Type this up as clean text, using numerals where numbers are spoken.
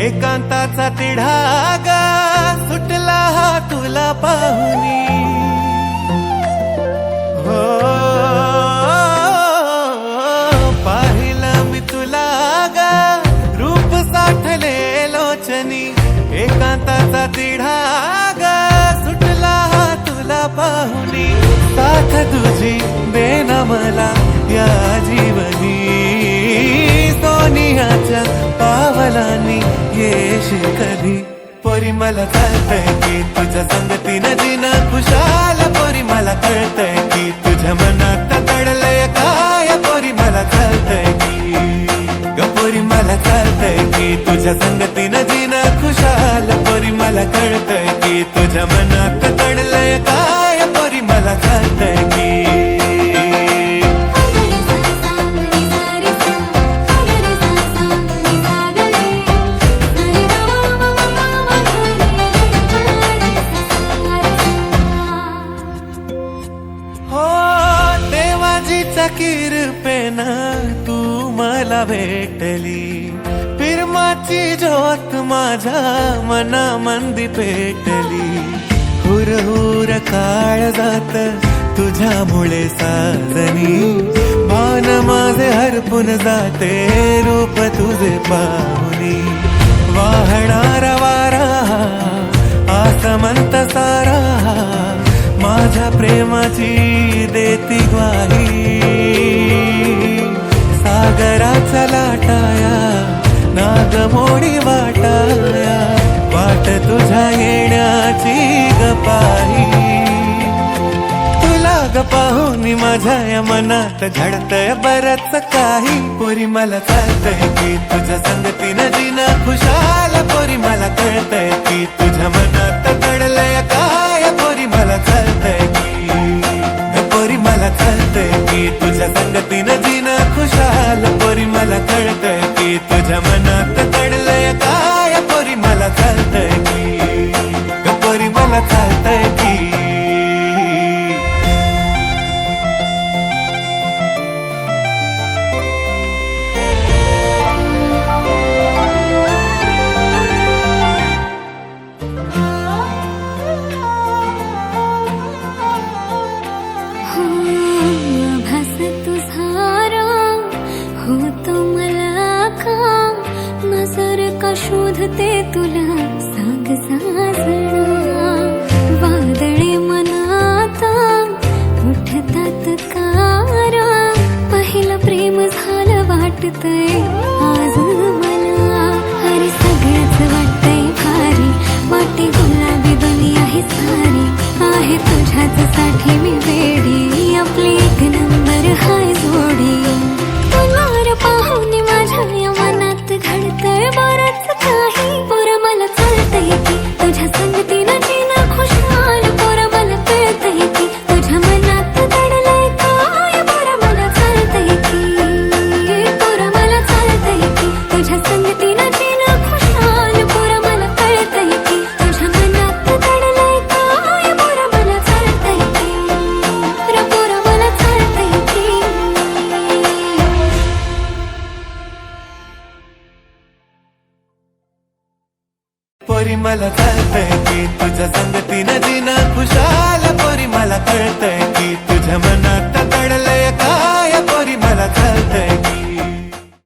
एकांताचा तिढागा सुटला हा तुला पाहुनी हो पाहिलं मी तुला गा रूप साठले लोचनी एकांताचा तिढागा सुटला हा तुला पाहुनी साथ तुझी देना मला या जीवनी सोनियाच्या पावलांनी येशील कधी पोरी मला कळतंय की तुझ्या संगतीनं जीणं खुशाल पोरी मला कळतंय की तुझ्या मनात दडलंय काय पोरी मला कळतंय की ग पोरी मला कळतंय की तुझ्या संगतीनं जीणं खुशाल पोरी मला कळतंय की तुझ्या मनात दडलंय काय पोरी मला कळतंय की किरपेनं तू मला भेटली फिरमाची ज्योत माझ्या मनामंदी पेटली हुर हुर काळ जात तुझ्यामुळे साजनी भान माझे हरपून जाते रूप तुझे पाहुनी वाहणारा वारा आसमंत सारा माझ्या प्रेमाची देती ग्वाही सागराचा लाटाया नागमोडी वाटाया वाट तुझ्या येण्याची गपाही तुला ग पाहुनी माझ्या या मनात घडतंय बरंच काही पोरी मला कळतंय की तुझ्या संगतीनं जीणं खुशाल पोरी मला कळतंय की तुझ्या मनात दडलंय काय पोरी मला कळतंय की पोरी मला कळतंय की तुझ्या संगतीनं जीणं खुशाल पोरी मला कळतंय की तुझ्या मनात दडलंय काय पोरी मला कळतंय की पोरी मला कळतंय की शोधते तुला सांग साजणा वादळे मनात उठतात कारा पहिलं प्रेम झालं वाटतंय आज मला अरे सगळ्याच वाटतंय भारी वाटे गुलाबी दुनिया ही सारी आहे तुझ्याच साठी मी वेडी आपली एक नंबर हाय जोडी तुला पाहुणे माझ्या या मनात घडतंय बरंच काही पोरं मला कळतंय की तुझ्या संगतीनं जीणं खुशाल पोरं मला कळतंय की तुझ्या मनात दडलंय काय पोरं मला कळतंय की पोरं मला कळतंय की तुझ्या संगतीनं जीणं खुशाल पोरं मला कळतंय की तुझ्या मनात दडलंय काय पोरं मला कळतंय की पोरं मला कळतंय की पोरी मला कळतंय की तुझ्या संगतीनं जीणं खुशाल पोरी मला कळतंय की तुझ्या मनात दडलंय काय पोरी मला कळतंय की